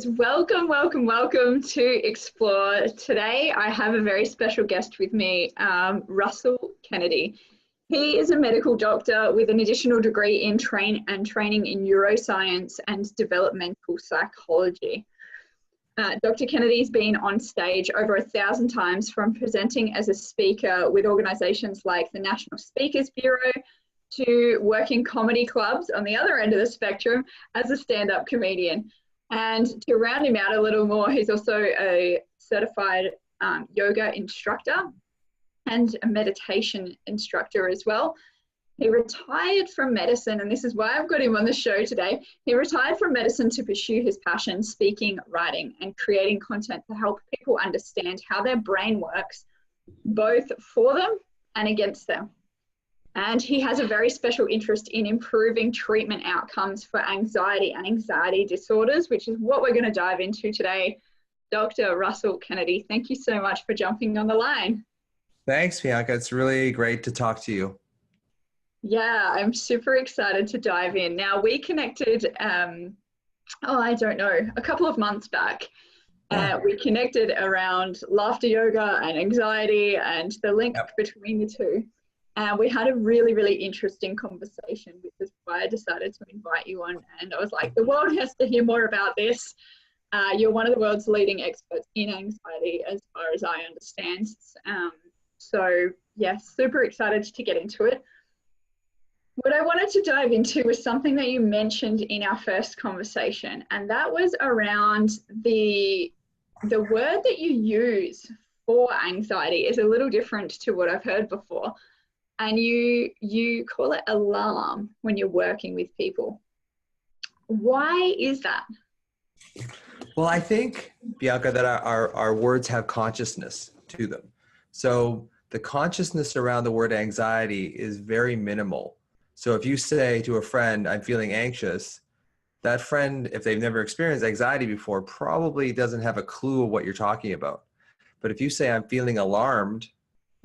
guys, welcome to Explore. Today I have a very special guest with me, Russell Kennedy. He is a medical doctor with an additional degree in training in neuroscience and developmental psychology. Dr. Kennedy's been on stage over 1,000 times, from presenting as a speaker with organisations like the National Speakers Bureau to working comedy clubs on the other end of the spectrum as a stand-up comedian. And to round him out a little more, he's also a certified yoga instructor and a meditation instructor as well. He retired from medicine, and this is why I've got him on the show today. He retired from medicine to pursue his passion, speaking, writing, and creating content to help people understand how their brain works, both for them and against them. And he has a very special interest in improving treatment outcomes for anxiety and anxiety disorders, which is what we're going to dive into today. Dr. Russell Kennedy, thank you so much for jumping on the line. Thanks, Bianca. It's really great to talk to you. Yeah, I'm super excited to dive in. Now, we connected, I don't know, a couple of months back. We connected around laughter yoga and anxiety and the link between the two. And we had a really, really interesting conversation, which is why I decided to invite you on. And I was like, the world has to hear more about this. You're one of the world's leading experts in anxiety, as far as I understand. So, yeah, super excited to get into it. What I wanted to dive into was something that you mentioned in our first conversation, and that was around the word that you use for anxiety is a little different to what I've heard before. And you call it alarm when you're working with people. Why is that? Well, I think, Bianca, that our words have consciousness to them. So the consciousness around the word anxiety is very minimal. So if you say to a friend, I'm feeling anxious, that friend, if they've never experienced anxiety before, probably doesn't have a clue of what you're talking about. But if you say, I'm feeling alarmed,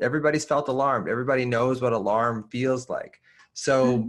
everybody's felt alarmed. Everybody knows what alarm feels like. So,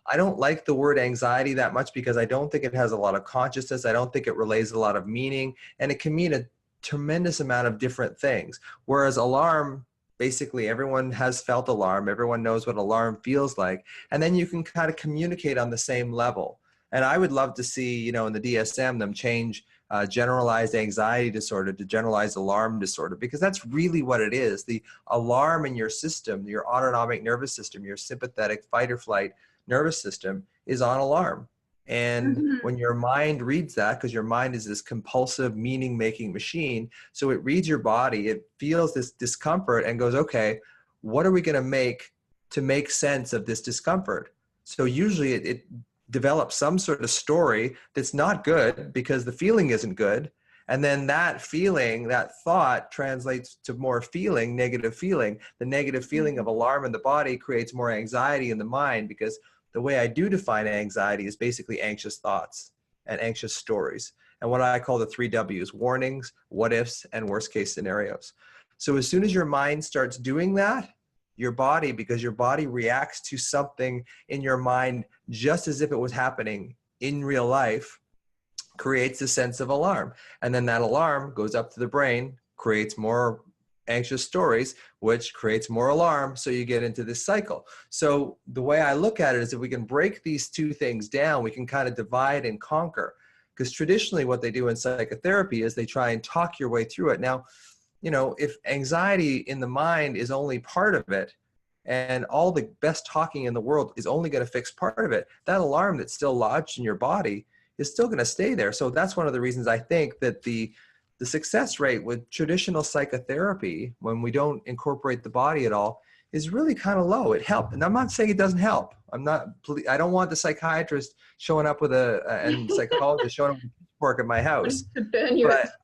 I don't like the word anxiety that much because I don't think it has a lot of consciousness. I don't think it relays a lot of meaning, and it can mean a tremendous amount of different things. Whereas alarm, basically everyone has felt alarm. Everyone knows what alarm feels like. And then you can kind of communicate on the same level. And I would love to see, in the DSM, them change generalized anxiety disorder to generalized alarm disorder, because that's really what it is. The alarm in your system, your autonomic nervous system, your sympathetic fight or flight nervous system is on alarm. And when your mind reads that, because your mind is this compulsive meaning-making machine, so it reads your body, it feels this discomfort and goes, okay, what are we going to make sense of this discomfort? So usually it develop some sort of story that's not good because the feeling isn't good. And then that feeling, that thought translates to more feeling, negative feeling. The negative feeling of alarm in the body creates more anxiety in the mind, because the way I do define anxiety is basically anxious thoughts and anxious stories. And what I call the 3 W's: warnings, what ifs, and worst case scenarios. So as soon as your mind starts doing that, your body, because your body reacts to something in your mind just as if it was happening in real life, creates a sense of alarm. And then that alarm goes up to the brain, creates more anxious stories, which creates more alarm. So you get into this cycle. So the way I look at it is, if we can break these two things down, we can kind of divide and conquer. Because traditionally what they do in psychotherapy is they try and talk your way through it. Now, if anxiety in the mind is only part of it, and all the best talking in the world is only going to fix part of it, that alarm that's still lodged in your body is still going to stay there. So that's one of the reasons I think that the success rate with traditional psychotherapy, when we don't incorporate the body at all, is really kind of low. It helped. And I'm not saying it doesn't help. I don't want the psychiatrist showing up and psychologist showing up with work at my house. But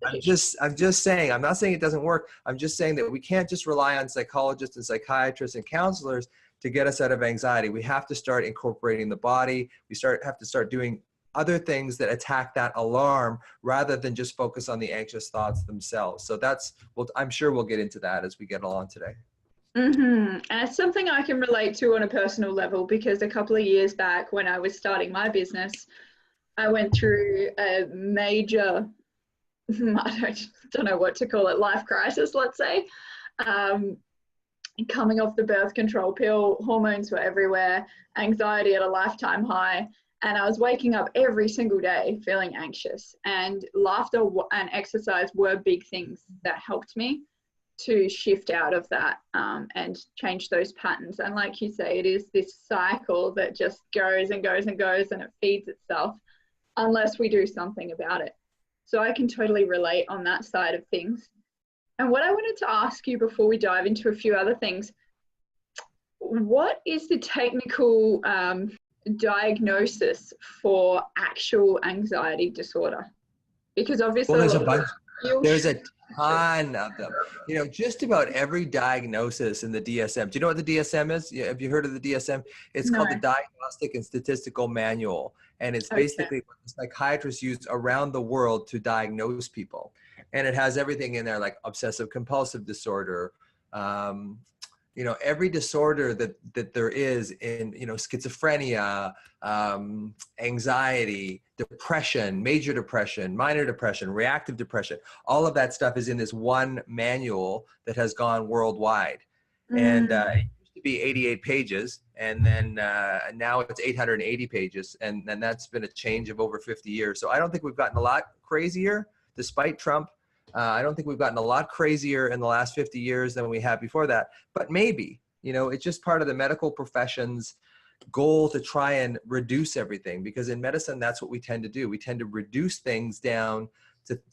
I'm just saying, I'm not saying it doesn't work. I'm just saying that we can't just rely on psychologists and psychiatrists and counselors to get us out of anxiety. We have to start incorporating the body. Have to start doing other things that attack that alarm, rather than just focus on the anxious thoughts themselves. So I'm sure we'll get into that as we get along today. And it's something I can relate to on a personal level, because a couple of years back when I was starting my business, I went through a major, I don't know what to call it, life crisis, let's say. Coming off the birth control pill, hormones were everywhere, anxiety at a lifetime high. And I was waking up every single day feeling anxious. And laughter and exercise were big things that helped me to shift out of that and change those patterns. And like you say, it is this cycle that just goes and goes and goes, and it feeds itself unless we do something about it. So I can totally relate on that side of things. And what I wanted to ask you before we dive into a few other things, what is the technical diagnosis for actual anxiety disorder? Because obviously, well, there's a ton of them. You know, just about every diagnosis in the DSM. Do you know what the DSM is? Have you heard of the DSM? It's called the Diagnostic and Statistical Manual. And it's basically what the psychiatrists use around the world to diagnose people. And it has everything in there, like obsessive compulsive disorder, you know, every disorder that there is in, you know, schizophrenia, anxiety, depression, major depression, minor depression, reactive depression, all of that stuff is in this one manual that has gone worldwide. And it used to be 88 pages, and then now it's 880 pages. And that's been a change of over 50 years. So I don't think we've gotten a lot crazier, despite Trump. I don't think we've gotten a lot crazier in the last 50 years than we have before that, but maybe, you know, it's just part of the medical profession's goal to try and reduce everything, because in medicine, that's what we tend to do. We tend to reduce things down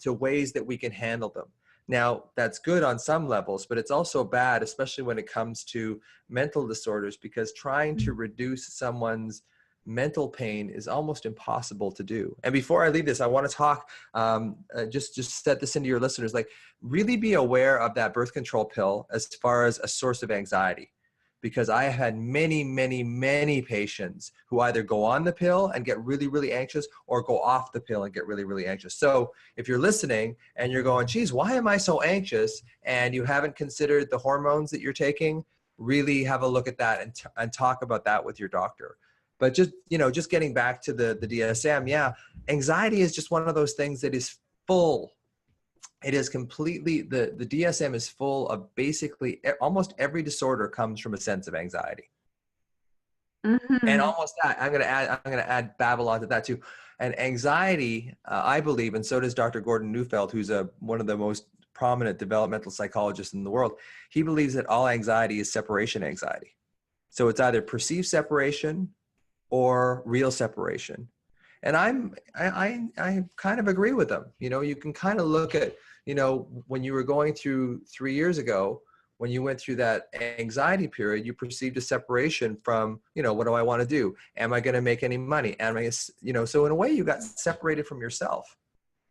to ways that we can handle them. Now, that's good on some levels, but it's also bad, especially when it comes to mental disorders, because trying to reduce someone's mental pain is almost impossible to do. And before I leave this, I want to talk, just set this into your listeners, like really be aware of that birth control pill as far as a source of anxiety. Because I have had many, many, many patients who either go on the pill and get really, really anxious, or go off the pill and get really, really anxious. So if you're listening and you're going, geez, why am I so anxious? And you haven't considered the hormones that you're taking, really have a look at that and talk about that with your doctor. But just, you know, just getting back to the DSM, yeah, anxiety is just one of those things that is full. It is completely, the DSM is full of basically almost every disorder comes from a sense of anxiety. And almost that, I'm going to add Babylon to that too. And anxiety, I believe, and so does Dr. Gordon Neufeld, who's one of the most prominent developmental psychologists in the world. He believes that all anxiety is separation anxiety. So it's either perceived separation or real separation. And I kind of agree with them. You know, you can kind of look at, you know, when you were going through 3 years ago, when you went through that anxiety period, you perceived a separation from, you know, what do I want to do? Am I going to make any money? Am I, you know, so in a way you got separated from yourself.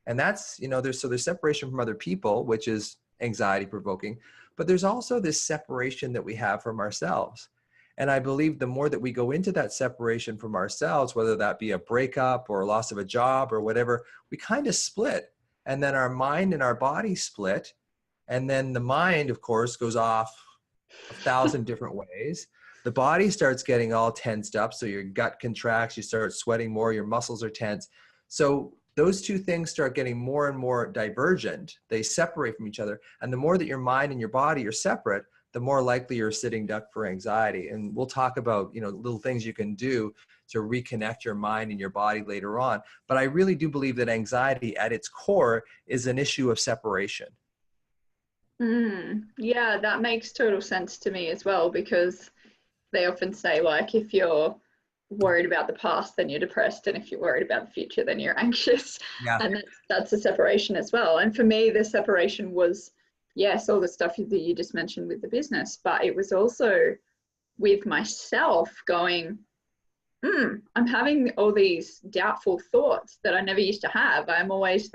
And that's, you know, there's separation from other people, which is anxiety provoking, but there's also this separation that we have from ourselves. And I believe the more that we go into that separation from ourselves, whether that be a breakup or a loss of a job or whatever, we kind of split. And then our mind and our body split. And then the mind, of course, goes off 1,000 different ways. The body starts getting all tensed up. So your gut contracts, you start sweating more, your muscles are tense. So those two things start getting more and more divergent. They separate from each other. And the more that your mind and your body are separate, the more likely you're a sitting duck for anxiety. And we'll talk about, you know, little things you can do to reconnect your mind and your body later on. But I really do believe that anxiety at its core is an issue of separation. Yeah, that makes total sense to me as well, because they often say, like, if you're worried about the past, then you're depressed. And if you're worried about the future, then you're anxious. Yeah. And that's a separation as well. And for me, the separation was, yes, all the stuff that you just mentioned with the business, but it was also with myself going, I'm having all these doubtful thoughts that I never used to have. I'm always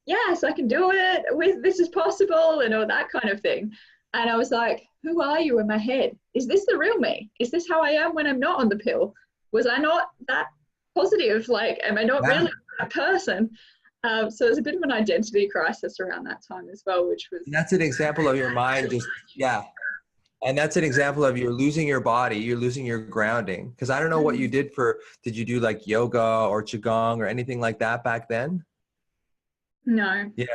yes, I can do it, this is possible, and all that kind of thing. And I was like, who are you in my head? Is this the real me? Is this how I am when I'm not on the pill? Was I not that positive? Like, am I not really a person? So there's a bit of an identity crisis around that time as well, which was... And that's an example of your mind just, And that's an example of you're losing your body, you're losing your grounding. Because I don't know what you did did you do like yoga or qigong or anything like that back then? No. Yeah.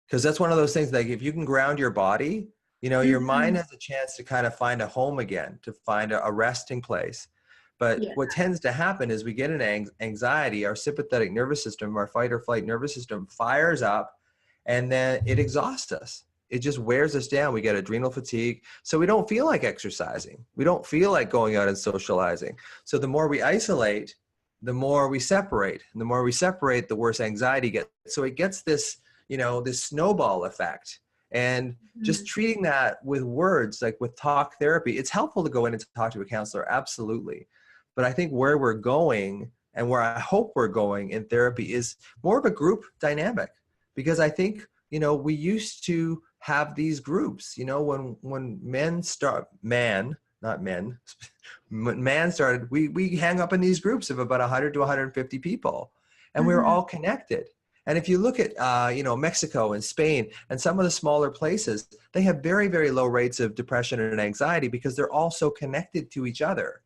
Because that's one of those things, like if you can ground your body, your mind Mhm. has a chance to kind of find a home again, to find a resting place. But Yeah. what tends to happen is we get an anxiety, our sympathetic nervous system, our fight or flight nervous system fires up, and then it exhausts us. It just wears us down. We get adrenal fatigue. So we don't feel like exercising. We don't feel like going out and socializing. So the more we isolate, the more we separate. And the more we separate, the worse anxiety gets. So it gets this, this snowball effect. And just Mhm. treating that with words, like with talk therapy, it's helpful to go in and talk to a counselor, absolutely. But I think where we're going and where I hope we're going in therapy is more of a group dynamic. Because I think, we used to have these groups, when not men, when man started, we hang up in these groups of about 100 to 150 people, and we were Mhm. all connected. And if you look at, Mexico and Spain and some of the smaller places, they have very, very low rates of depression and anxiety because they're all so connected to each other.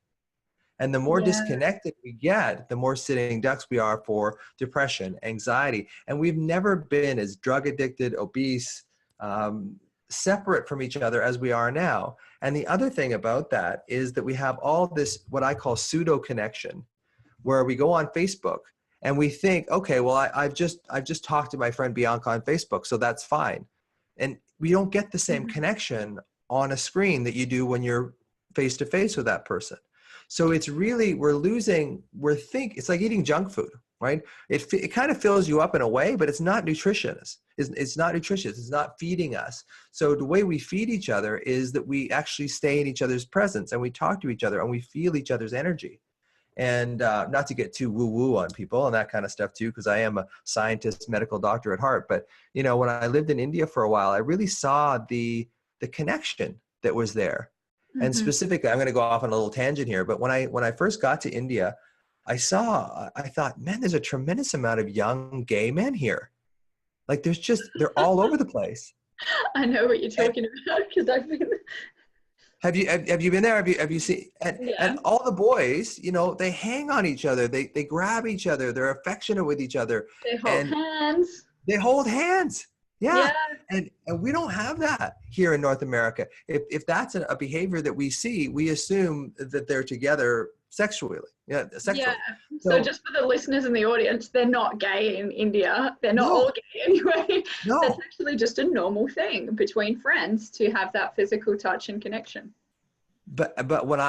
And the more Yeah. disconnected we get, the more sitting ducks we are for depression, anxiety. And we've never been as drug addicted, obese, separate from each other as we are now. And the other thing about that is that we have all this, what I call pseudo connection, where we go on Facebook and we think, okay, well, I've just talked to my friend Bianca on Facebook, so that's fine. And we don't get the same Mhm. connection on a screen that you do when you're face to face with that person. So it's really, it's like eating junk food, right? It kind of fills you up in a way, but it's not nutritious. It's not nutritious. It's not feeding us. So the way we feed each other is that we actually stay in each other's presence and we talk to each other and we feel each other's energy. And not to get too woo-woo on people and that kind of stuff too, because I am a scientist, medical doctor at heart. But when I lived in India for a while, I really saw the connection that was there. And Mhm. specifically, I'm going to go off on a little tangent here, but when I first got to India, I thought, man, there's a tremendous amount of young gay men here. Like they're all over the place. I know what you're And talking about because I've been. have you been there? Have you seen, and Yeah. all the boys, they hang on each other. They grab each other. They're affectionate with each other, They hold and hands. they hold hands. Yeah. Yeah. And we don't have that here in North America. If that's a behavior that we see, we assume that they're together sexually. Yeah, Yeah. sexually. So So just for the listeners in the audience, they're not gay in India. They're not all no, gay anyway. That's no. actually just a normal thing between friends to have that physical touch and connection. But when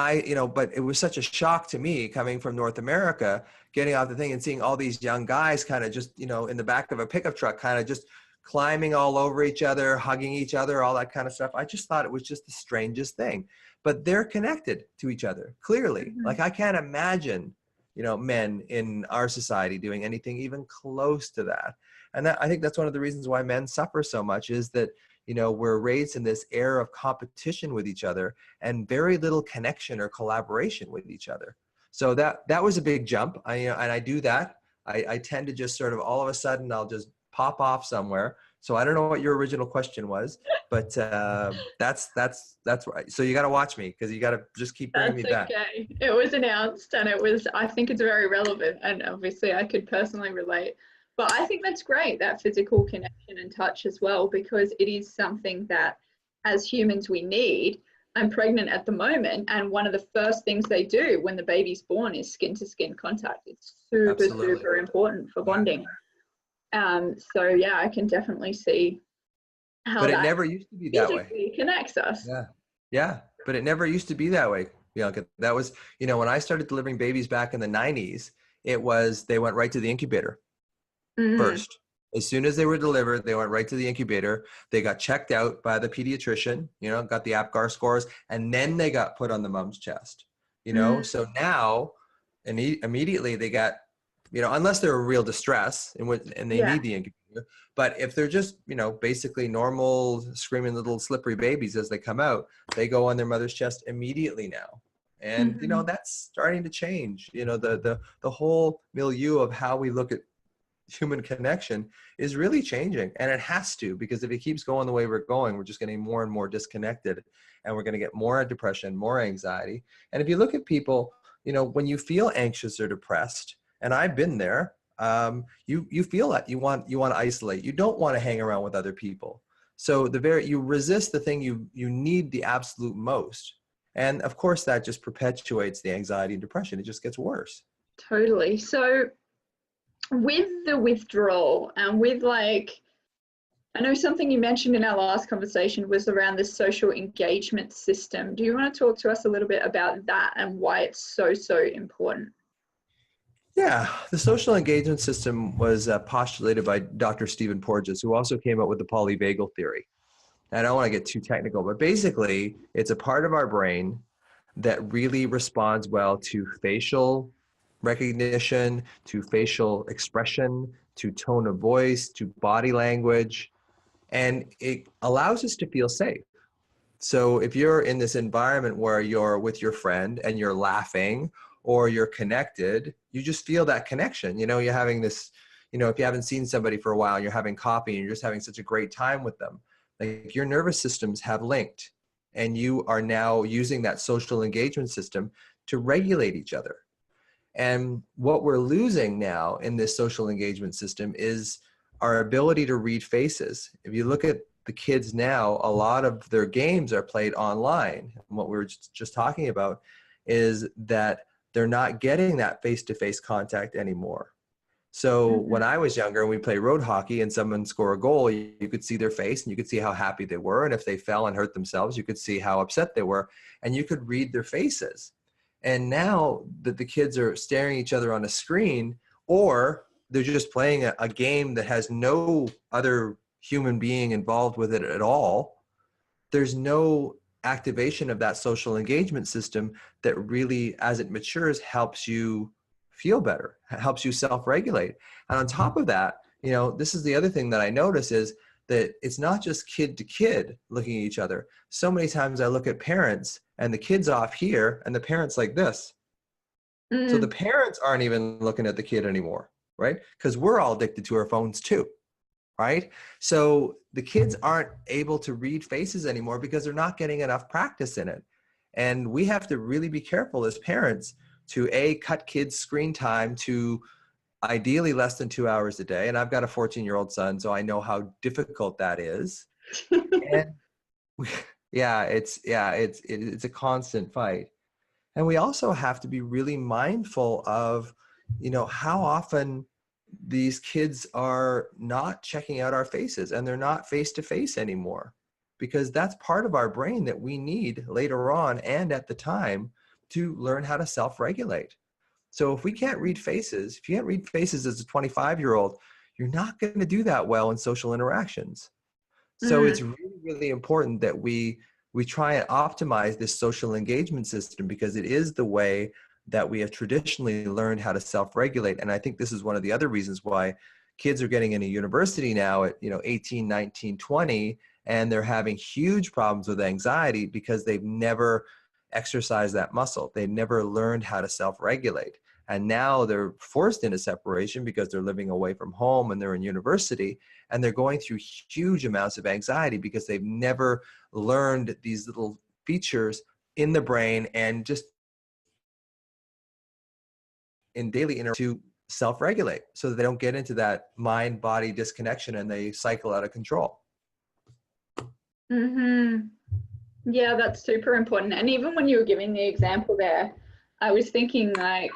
but it was such a shock to me coming from North America, getting off the thing and seeing all these young guys kind of just, in the back of a pickup truck, kind of just climbing all over each other, hugging each other, all that kind of stuff. I just thought it was just the strangest thing. But they're connected to each other, clearly. Mhm. Like I can't imagine, men in our society doing anything even close to that. And I think that's one of the reasons why men suffer so much is that, we're raised in this era of competition with each other and very little connection or collaboration with each other. So that was a big jump. And I do that. I tend to just sort of all of a sudden I'll just pop off somewhere. So I don't know what your original question was, but that's right. So you got to watch me because you got to just keep bringing That's me back. okay. It was announced and it was, I think it's very relevant. And obviously, I could personally relate. But I think that's great, that physical connection and touch as well, because it is something that as humans we need. I'm pregnant at the moment. And one of the first things they do when the baby's born is skin to skin contact. It's super, Absolutely. super important for Yeah. bonding. So, yeah, I can definitely see how But it that never used to be that way. physically connects us. Yeah. Yeah. But it never used to be that way, Bianca. That was, when I started delivering babies back in the 90s, they went right to the incubator Mm, first. As soon as they were delivered, they went right to the incubator. They got checked out by the pediatrician, got the APGAR scores, and then they got put on the mom's chest, mm, So now, and immediately they got, unless they're in real distress and they yeah. need the incubator. But if they're just, basically normal screaming little slippery babies as they come out, they go on their mother's chest immediately now. And, Mhm. that's starting to change, the whole milieu of how we look at human connection is really changing. And it has to, because if it keeps going the way we're going, we're just getting more and more disconnected, and we're going to get more depression, more anxiety. And if you look at people, you know, when you feel anxious or depressed, and I've been there, you feel that you want to isolate. You don't want to hang around with other people. So you resist the thing you need the absolute most. And of course that just perpetuates the anxiety and depression. It just gets worse. Totally. So with the withdrawal and with like, I know something you mentioned in our last conversation was around the social engagement system. Do you want to talk to us a little bit about that and why it's so important? Yeah, the social engagement system was postulated by Dr. Stephen Porges, who also came up with the polyvagal theory. And I don't want to get too technical, but basically it's a part of our brain that really responds well to facial recognition, to facial expression, to tone of voice, to body language, and it allows us to feel safe. So if you're in this environment where you're with your friend and you're laughing or you're connected, you just feel that connection. You know, you're having this, you know, if you haven't seen somebody for a while, you're having coffee and you're just having such a great time with them. Like your nervous systems have linked, and you are now using that social engagement system to regulate each other. And what we're losing now in this social engagement system is our ability to read faces. If you look at the kids now, a lot of their games are played online. And what we were just talking about is that they're not getting that face-to-face contact anymore. So when I was younger and we played road hockey and someone scored a goal, you could see their face and you could see how happy they were. And if they fell and hurt themselves, you could see how upset they were, and you could read their faces. And now that the kids are staring at each other on a screen, or they're just playing a game that has no other human being involved with it at all, there's no activation of that social engagement system that really, as it matures, helps you feel better, helps you self-regulate. And on top of that, you know, this is the other thing that I notice is that it's not just kid to kid looking at each other. So many times I look at parents and the kid's off here and the parent's like this. So the parents aren't even looking at the kid anymore, right? Because we're all addicted to our phones too, right? So the kids aren't able to read faces anymore because they're not getting enough practice in it. And we have to really be careful as parents to cut kids' screen time to ideally less than 2 hours a day. And I've got a 14-year-old son, so I know how difficult that is. And it's a constant fight. And we also have to be really mindful of, you know, how often these kids are not checking out our faces and they're not face to face anymore, because that's part of our brain that we need later on and at the time to learn how to self-regulate. So if we can't read faces, if you can't read faces as a 25-year-old, you're not going to do that well in social interactions. So it's really, really important that we try and optimize this social engagement system, because it is the way that we have traditionally learned how to self-regulate. And I think this is one of the other reasons why kids are getting into university now at, 18, 19, 20, and they're having huge problems with anxiety because they've never exercised that muscle. They never learned how to self-regulate. And now they're forced into separation because they're living away from home and they're in university, and they're going through huge amounts of anxiety because they've never learned these little features in the brain and just in daily interaction to self-regulate, so that they don't get into that mind-body disconnection and they cycle out of control. Yeah, that's super important. And even when you were giving the example there, I was thinking like,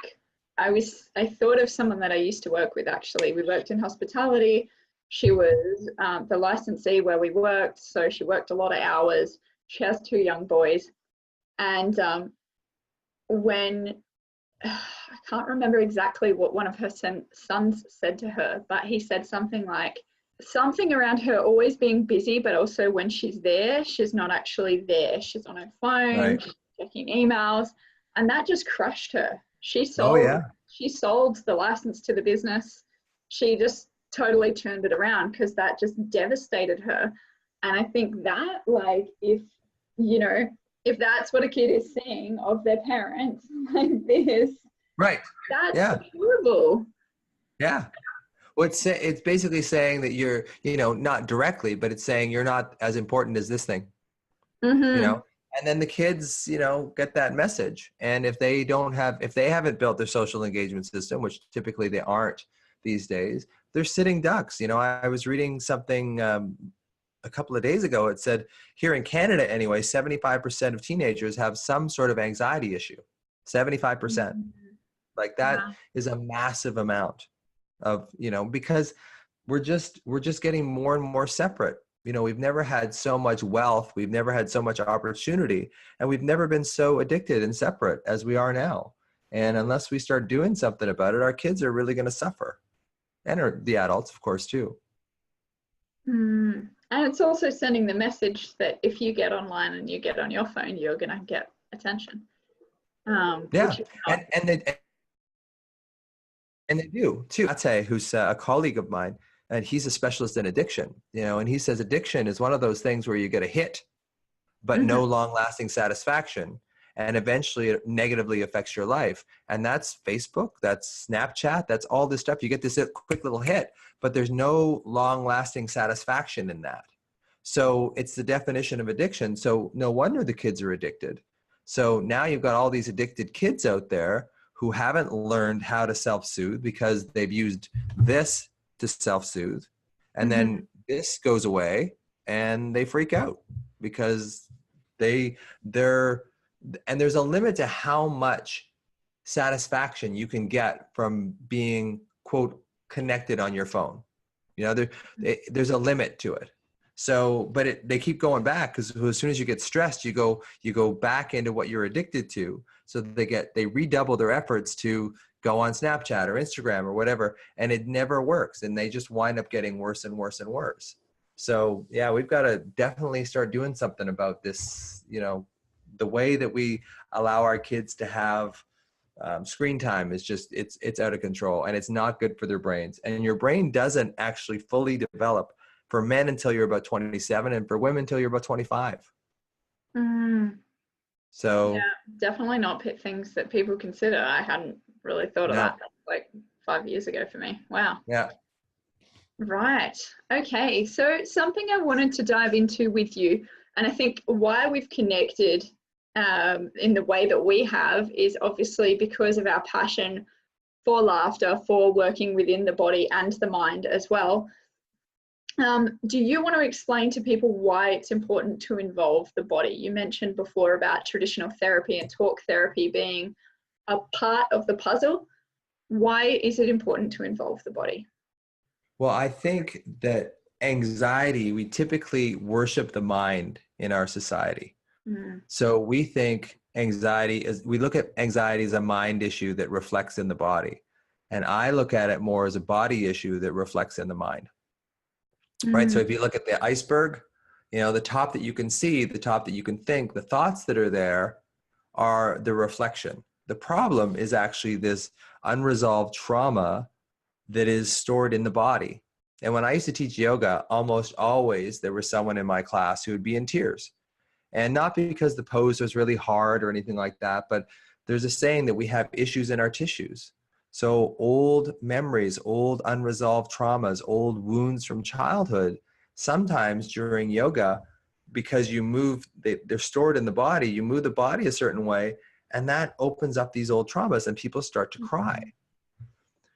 I thought of someone that I used to work with actually. We worked in hospitality. She was the licensee where we worked, so she worked a lot of hours. She has 2 young boys. And when, I can't remember exactly what one of her sons said to her, but he said something like, something around her always being busy, but also when she's there, she's not actually there. She's on her phone, Right. she's checking emails, and that just crushed her. She sold the license to the business. She just totally turned it around because that just devastated her. And I think that, like, if that's what a kid is seeing of their parents like this, Right. that's horrible. Yeah. Well, it's basically saying that you're, not directly, but it's saying you're not as important as this thing, Mm-hmm. and then the kids, get that message. And if they haven't built their social engagement system, which typically they aren't these days, they're sitting ducks. I was reading something a couple of days ago. It said here in Canada, anyway, 75% of teenagers have some sort of anxiety issue. 75%. Like that Wow. is a massive amount of, because we're just getting more and more separate. We've never had so much wealth, we've never had so much opportunity, and we've never been so addicted and separate as we are now. And unless we start doing something about it, our kids are really going to suffer, and the adults, of course, too. Mm. And it's also sending the message that if you get online and you get on your phone, you're going to get attention. Yeah, Which is not. and they do too. Ate, who's a colleague of mine, and he's a specialist in addiction, and he says addiction is one of those things where you get a hit, but Mhm. no long-lasting satisfaction, and eventually it negatively affects your life. And that's Facebook, that's Snapchat, that's all this stuff. You get this quick little hit, but there's no long-lasting satisfaction in that. So it's the definition of addiction. So no wonder the kids are addicted. So now you've got all these addicted kids out there who haven't learned how to self-soothe because they've used this to self-soothe. And then this goes away and they freak out because they're, and there's a limit to how much satisfaction you can get from being, quote, connected on your phone. There's a limit to it. So, but they keep going back because as soon as you get stressed, you go back into what you're addicted to. So they redouble their efforts to go on Snapchat or Instagram or whatever, and it never works. And they just wind up getting worse and worse and worse. So yeah, we've got to definitely start doing something about this. The way that we allow our kids to have screen time is just, it's out of control, and it's not good for their brains. And your brain doesn't actually fully develop for men until you're about 27, and for women until you're about 25. So Yeah, definitely not things that people consider. I hadn't really thought of no, that like 5 years ago for me. Wow. yeah. Right. Okay. So something I wanted to dive into with you, and I think why we've connected in the way that we have is obviously because of our passion for laughter, for working within the body and the mind as well. Do you want to explain to people why it's important to involve the body? You mentioned before about traditional therapy and talk therapy being a part of the puzzle. Why is it important to involve the body? Well, I think that anxiety, we typically worship the mind in our society. So we think we look at anxiety as a mind issue that reflects in the body. And I look at it more as a body issue that reflects in the mind. Right. So if you look at the iceberg, the top that you can see, the top that you can think, the thoughts that are there are the reflection. The problem is actually this unresolved trauma that is stored in the body. And when I used to teach yoga, almost always there was someone in my class who would be in tears. And not because the pose was really hard or anything like that, but there's a saying that we have issues in our tissues. So old memories, old unresolved traumas, old wounds from childhood, sometimes during yoga, because they're stored in the body, you move the body a certain way, and that opens up these old traumas and people start to cry.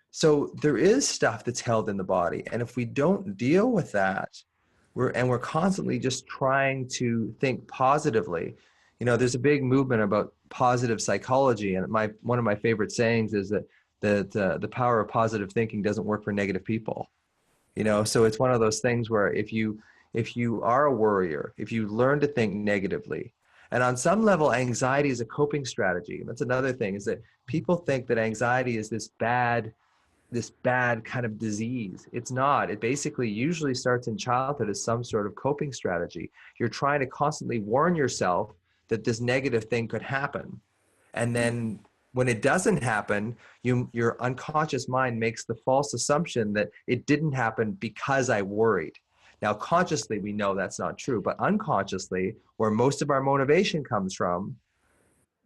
So there is stuff that's held in the body. And if we don't deal with that, we're constantly just trying to think positively. There's a big movement about positive psychology. And one of my favorite sayings is that the power of positive thinking doesn't work for negative people. So it's one of those things where if you are a worrier, if you learn to think negatively, and on some level, anxiety is a coping strategy. That's another thing, is that people think that anxiety is this bad kind of disease. It's not. It basically usually starts in childhood as some sort of coping strategy. You're trying to constantly warn yourself that this negative thing could happen. And then when it doesn't happen, your unconscious mind makes the false assumption that it didn't happen because I worried. Now, consciously, we know that's not true, but unconsciously, where most of our motivation comes from,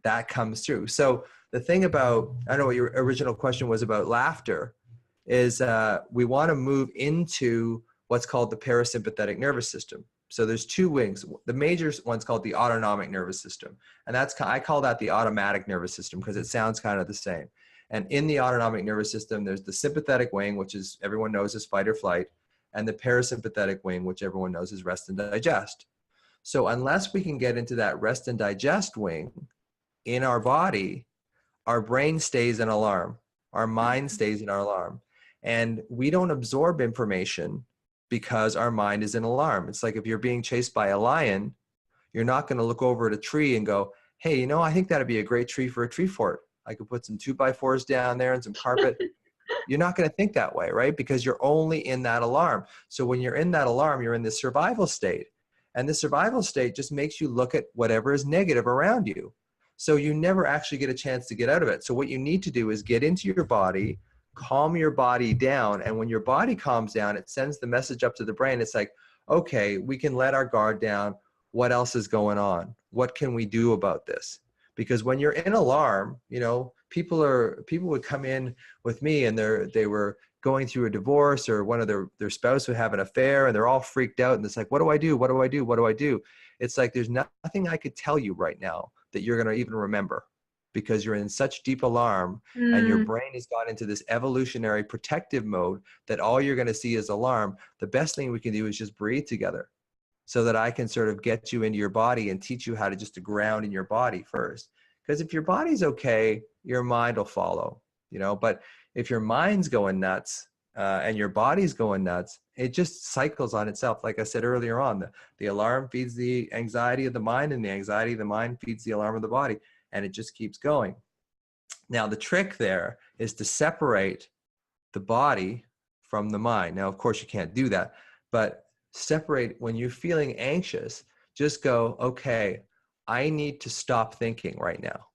that comes through. So the thing about, I don't know what your original question was about laughter, is we want to move into what's called the parasympathetic nervous system. So there's two wings. The major one's called the autonomic nervous system. And I call that the automatic nervous system because it sounds kind of the same. And in the autonomic nervous system, there's the sympathetic wing, which is everyone knows is fight or flight, and the parasympathetic wing, which everyone knows is rest and digest. So unless we can get into that rest and digest wing in our body, our brain stays in alarm. Our mind stays in our alarm. And we don't absorb information because our mind is in alarm. It's like if you're being chased by a lion, you're not going to look over at a tree and go, hey, you know, I think that'd be a great tree for a tree fort. I could put some 2x4s down there and some carpet. You're not going to think that way, right? Because you're only in that alarm. So when you're in that alarm, you're in the survival state. And the survival state just makes you look at whatever is negative around you. So you never actually get a chance to get out of it. So what you need to do is get into your body, calm your body down. And when your body calms down, it sends the message up to the brain. It's like, okay, we can let our guard down. What else is going on? What can we do about this? Because when you're in alarm, you know, people would come in with me and they were going through a divorce, or one of their spouse would have an affair, and they're all freaked out. And it's like, what do I do? What do I do? What do I do? It's like, there's nothing I could tell you right now that you're going to even remember, because you're in such deep alarm and your brain has gone into this evolutionary protective mode that all you're going to see is alarm. The best thing we can do is just breathe together, so that I can sort of get you into your body and teach you how to just to ground in your body first. Because if your body's okay, your mind will follow, you know. But if your mind's going nuts and your body's going nuts, it just cycles on itself. Like I said earlier on, the alarm feeds the anxiety of the mind, and the anxiety of the mind feeds the alarm of the body, and it just keeps going. Now, the trick there is to separate the body from the mind. Now, of course, you can't do that, but separate. When you're feeling anxious, just go, okay, I need to stop thinking right now,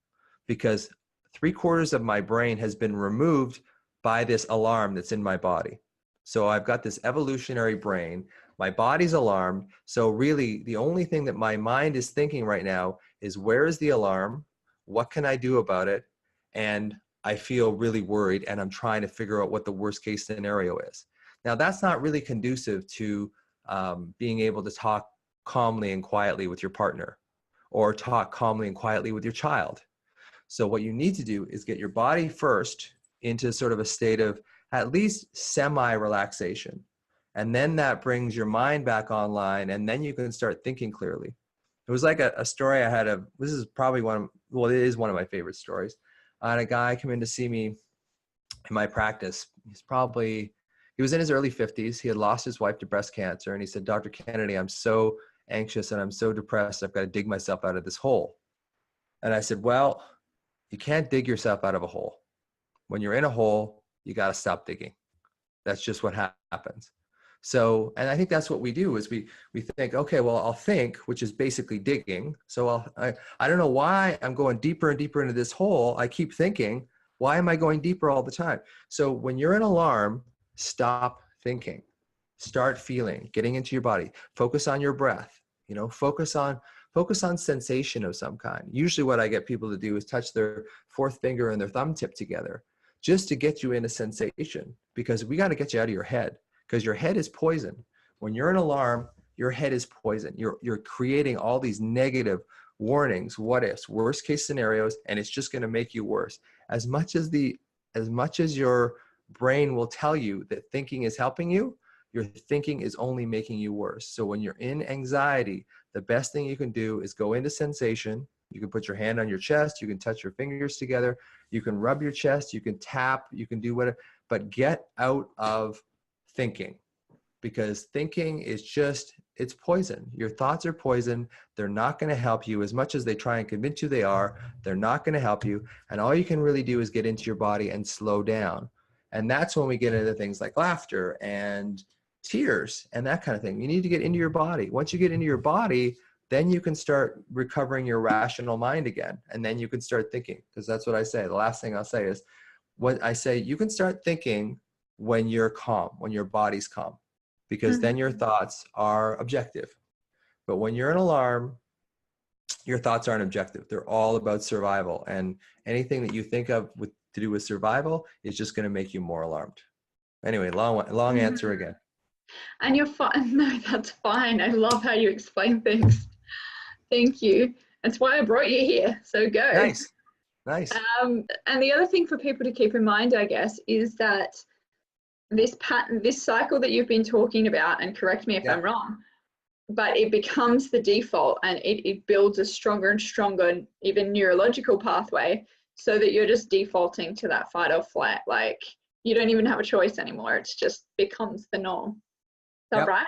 because 3/4 of my brain has been removed by this alarm that's in my body. So I've got this evolutionary brain, my body's alarmed. So really the only thing that my mind is thinking right now is, where is the alarm? What can I do about it? And I feel really worried, and I'm trying to figure out what the worst case scenario is. Now, that's not really conducive to being able to talk calmly and quietly with your partner, or talk calmly and quietly with your child. So what you need to do is get your body first into sort of a state of at least semi-relaxation. And then that brings your mind back online, and then you can start thinking clearly. It was like a story I had of, this is probably it is one of my favorite stories. I had a guy come in to see me in my practice. He was in his early 50s. He had lost his wife to breast cancer. And he said, Dr. Kennedy, I'm so anxious and I'm so depressed. I've got to dig myself out of this hole. And I said, well, you can't dig yourself out of a hole. When you're in a hole, you got to stop digging. That's just what happens. So, and I think that's what we do is we think, okay, well, I'll think, which is basically digging. So I don't know why I'm going deeper and deeper into this hole. I keep thinking, why am I going deeper all the time? So when you're in alarm, stop thinking, start feeling, getting into your body, focus on your breath, you know, focus on sensation of some kind. Usually what I get people to do is touch their fourth finger and their thumb tip together just to get you in a sensation, because we got to get you out of your head, because your head is poison. When you're in alarm, your head is poison. You're creating all these negative warnings, what ifs, worst case scenarios, and it's just going to make you worse. As much as your brain will tell you that thinking is helping you, your thinking is only making you worse. So when you're in anxiety, the best thing you can do is go into sensation. You can put your hand on your chest. You can touch your fingers together. You can rub your chest. You can tap. You can do whatever, but get out of thinking, because thinking is it's poison. Your thoughts are poison. They're not going to help you. As much as they try and convince you they are, they're not going to help you. And all you can really do is get into your body and slow down. And that's when we get into things like laughter and tears and that kind of thing. You need to get into your body. Once you get into your body, then you can start recovering your rational mind again. And then you can start thinking, because that's what I say. The last thing I'll say is, what I say, you can start thinking when you're calm, when your body's calm, because then your thoughts are objective. But when you're in alarm, your thoughts aren't objective. They're all about survival. And anything that you think of to do with survival is just going to make you more alarmed. Anyway, long answer again. And you're fine. No, that's fine. I love how you explain things. Thank you. That's why I brought you here. So go. Nice. Nice. And the other thing for people to keep in mind, I guess, is that this pattern, this cycle that you've been talking about, and correct me if I'm wrong, but it becomes the default, and it builds a stronger and stronger, even neurological pathway, so that you're just defaulting to that fight or flight. Like you don't even have a choice anymore. It's just becomes the norm. Is that right?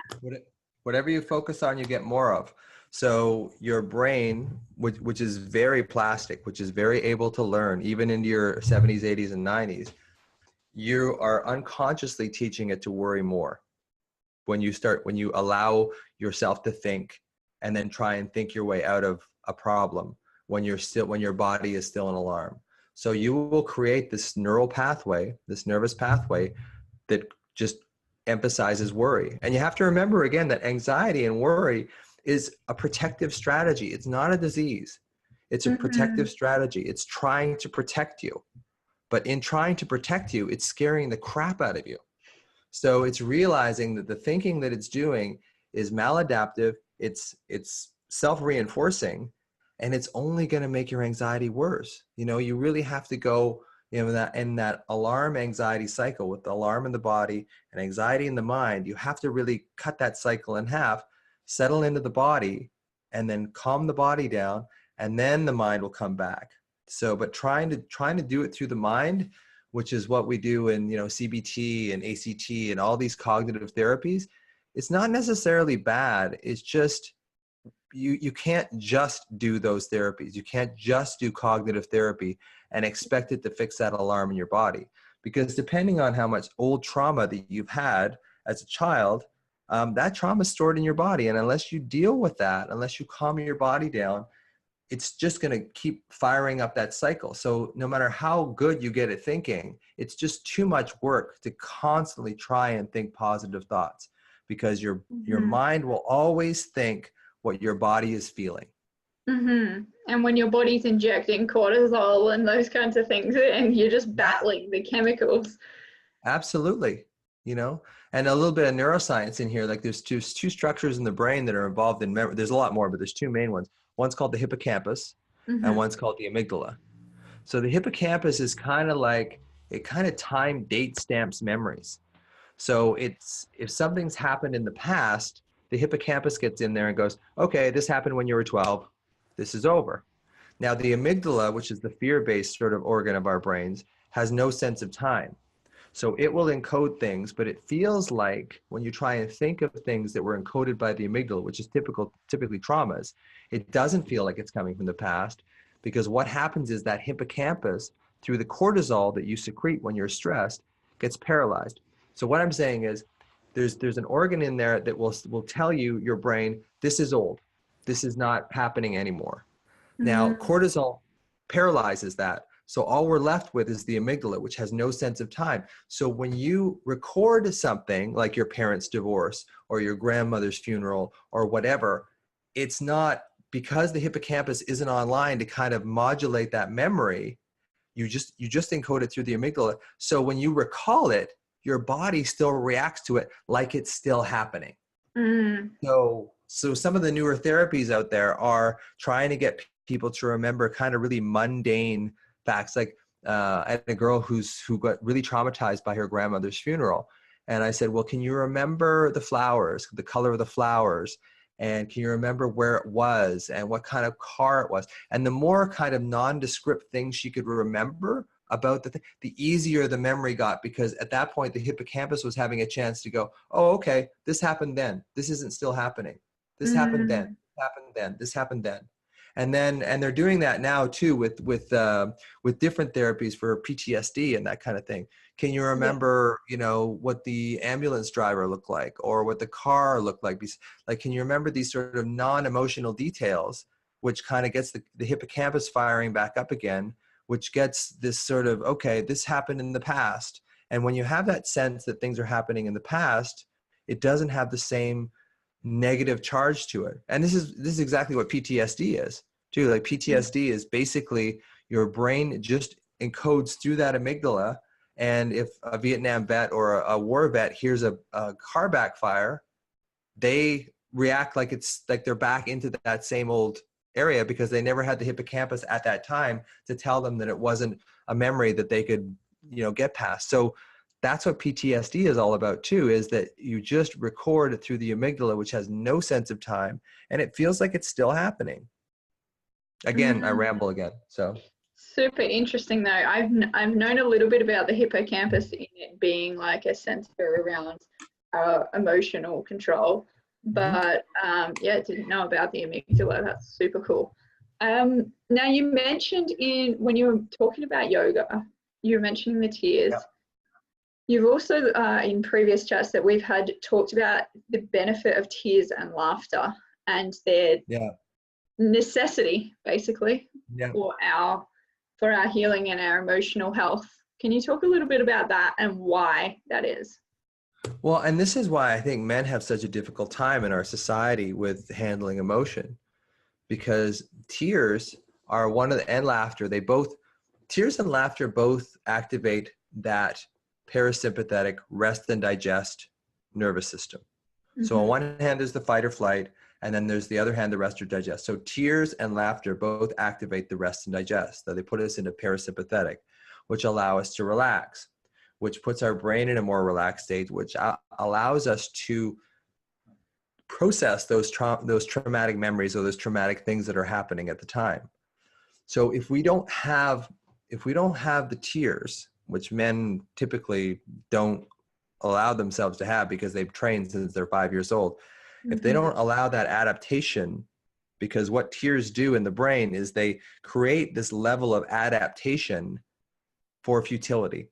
Whatever you focus on, you get more of. So your brain, which is very plastic, which is very able to learn, even into your 70s, 80s, and 90s, you are unconsciously teaching it to worry more. When you allow yourself to think and then try and think your way out of a problem when your body is still in alarm. So you will create this neural pathway, this nervous pathway that just emphasizes worry. And you have to remember again that anxiety and worry is a protective strategy. It's not a disease. It's a protective strategy. It's trying to protect you. But in trying to protect you, it's scaring the crap out of you. So it's realizing that the thinking that it's doing is maladaptive, it's self-reinforcing, and it's only going to make your anxiety worse. You know, you really have to go, you know, in that alarm anxiety cycle with the alarm in the body and anxiety in the mind. You have to really cut that cycle in half, settle into the body, and then calm the body down, and then the mind will come back. So, but trying to do it through the mind, which is what we do in, you know, CBT and ACT and all these cognitive therapies, it's not necessarily bad. It's just you can't just do those therapies. You can't just do cognitive therapy and expect it to fix that alarm in your body, because depending on how much old trauma that you've had as a child, that trauma is stored in your body, and unless you deal with that, unless you calm your body down, it's just going to keep firing up that cycle. So no matter how good you get at thinking, it's just too much work to constantly try and think positive thoughts, because your mind will always think what your body is feeling. And when your body's injecting cortisol and those kinds of things, and you're just battling the chemicals. Absolutely. You know, and a little bit of neuroscience in here. Like there's two structures in the brain that are involved in memory. There's a lot more, but there's two main ones. One's called the hippocampus and one's called the amygdala. So the hippocampus is kind of like, it kind of time date stamps memories. So it's, if something's happened in the past, the hippocampus gets in there and goes, okay, this happened when you were 12. This is over. Now the amygdala, which is the fear-based sort of organ of our brains, has no sense of time. So it will encode things, but it feels like when you try and think of things that were encoded by the amygdala, which is typically traumas, it doesn't feel like it's coming from the past, because what happens is that hippocampus, through the cortisol that you secrete when you're stressed, gets paralyzed. So what I'm saying is there's an organ in there that will tell you, your brain, this is old. This is not happening anymore. Now, cortisol paralyzes that. So all we're left with is the amygdala, which has no sense of time. So when you record something like your parents' divorce or your grandmother's funeral or whatever, it's not, because the hippocampus isn't online to kind of modulate that memory. You just encode it through the amygdala. So when you recall it, your body still reacts to it like it's still happening. So some of the newer therapies out there are trying to get people to remember kind of really mundane facts. Like I had a girl who got really traumatized by her grandmother's funeral. And I said, well, can you remember the flowers, the color of the flowers? And can you remember where it was and what kind of car it was? And the more kind of nondescript things she could remember about the easier the memory got, because at that point, the hippocampus was having a chance to go, oh, okay, this happened then. This isn't still happening. This happened then. This happened then. This happened then. And they're doing that now too with different therapies for PTSD and that kind of thing. Can you remember, you know, what the ambulance driver looked like or what the car looked like? Like, can you remember these sort of non-emotional details, which kind of gets the hippocampus firing back up again, which gets this sort of, okay, this happened in the past. And when you have that sense that things are happening in the past, it doesn't have the same negative charge to it. And this is exactly what PTSD is too. Like PTSD is basically your brain just encodes through that amygdala And if a Vietnam vet or a war vet hears a car backfire, they react like it's like they're back into that same old area because they never had the hippocampus at that time to tell them that it wasn't a memory that they could, get past. So that's what PTSD is all about too, is that you just record through the amygdala, which has no sense of time, and it feels like it's still happening. Again, I ramble again. So super interesting though. I've known a little bit about the hippocampus in it being like a sensor around emotional control, but yeah, didn't know about the amygdala. That's super cool. Now you mentioned when you were talking about yoga, you were mentioning the tears. Yep. You've also in previous chats that we've had talked about the benefit of tears and laughter and their necessity basically for our healing and our emotional health. Can you talk a little bit about that and why that is? Well, and this is why I think men have such a difficult time in our society with handling emotion, because tears are and laughter, tears and laughter both activate that parasympathetic rest and digest nervous system. So on one hand, there's the fight or flight, and then there's the other hand, the rest or digest. So tears and laughter both activate the rest and digest. So they put us into parasympathetic, which allow us to relax, which puts our brain in a more relaxed state, which allows us to process those traumatic memories or those traumatic things that are happening at the time. So if we don't have the tears, which men typically don't allow themselves to have because they've trained since they're 5 years old, if they don't allow that adaptation, because what tears do in the brain is they create this level of adaptation for futility.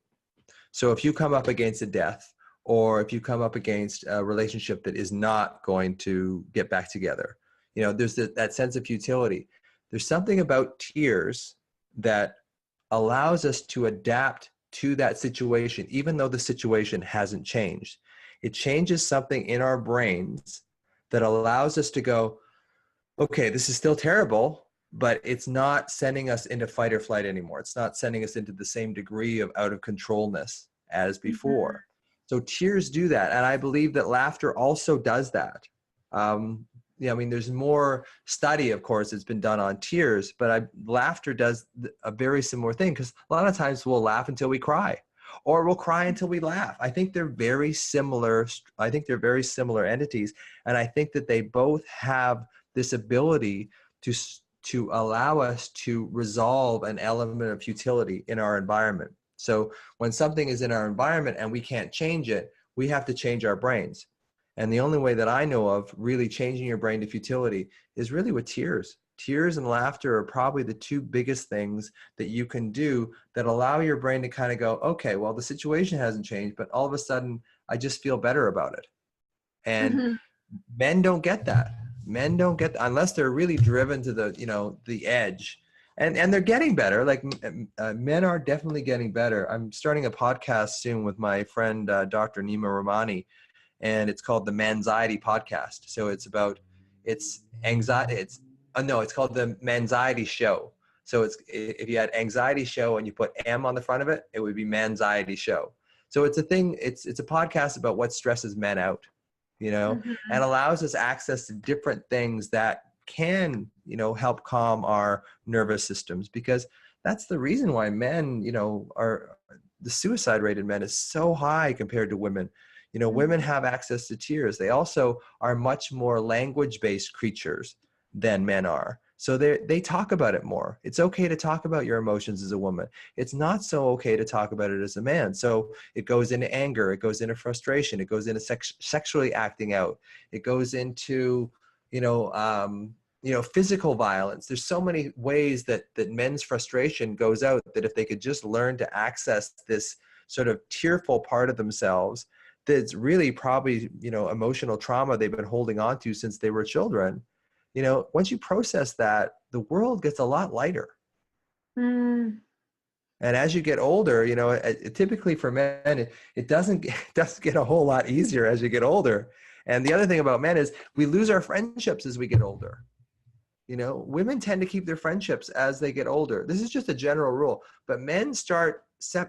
So if you come up against a death, or if you come up against a relationship that is not going to get back together, there's that sense of futility. There's something about tears that allows us to adapt to that situation, even though the situation hasn't changed. It changes something in our brains that allows us to go, okay, this is still terrible, but it's not sending us into fight or flight anymore. It's not sending us into the same degree of out of controlness as before. So tears do that. And I believe that laughter also does that. There's more study, of course, that's been done on tears, but laughter does a very similar thing, because a lot of times we'll laugh until we cry, or we'll cry until we laugh. I think they're very similar. I think they're very similar entities. And I think that they both have this ability to allow us to resolve an element of futility in our environment. So when something is in our environment and we can't change it, we have to change our brains. And the only way that I know of really changing your brain to futility is really with tears. Tears and laughter are probably the two biggest things that you can do that allow your brain to kind of go, okay, well, the situation hasn't changed, but all of a sudden I just feel better about it. And men don't get that. Men don't get that unless they're really driven to the edge. And they're getting better. Like men are definitely getting better. I'm starting a podcast soon with my friend, Dr. Nima Ramani, and it's called the Manxiety Podcast. So it's anxiety. It's called the Manxiety Show. So if you had anxiety show and you put M on the front of it, it would be Manxiety Show. So it's a thing. It's a podcast about what stresses men out, and allows us access to different things that can, help calm our nervous systems, because that's the reason why men, the suicide rate in men is so high compared to women. Women have access to tears. They also are much more language-based creatures than men are. So they talk about it more. It's okay to talk about your emotions as a woman. It's not so okay to talk about it as a man. So it goes into anger. It goes into frustration. It goes into sexually acting out. It goes into, physical violence. There's so many ways that men's frustration goes out, that if they could just learn to access this sort of tearful part of themselves, that's really probably, emotional trauma they've been holding on to since they were children. Once you process that, the world gets a lot lighter. And as you get older, typically for men, it doesn't get a whole lot easier as you get older. And the other thing about men is we lose our friendships as we get older. Women tend to keep their friendships as they get older. This is just a general rule, but men start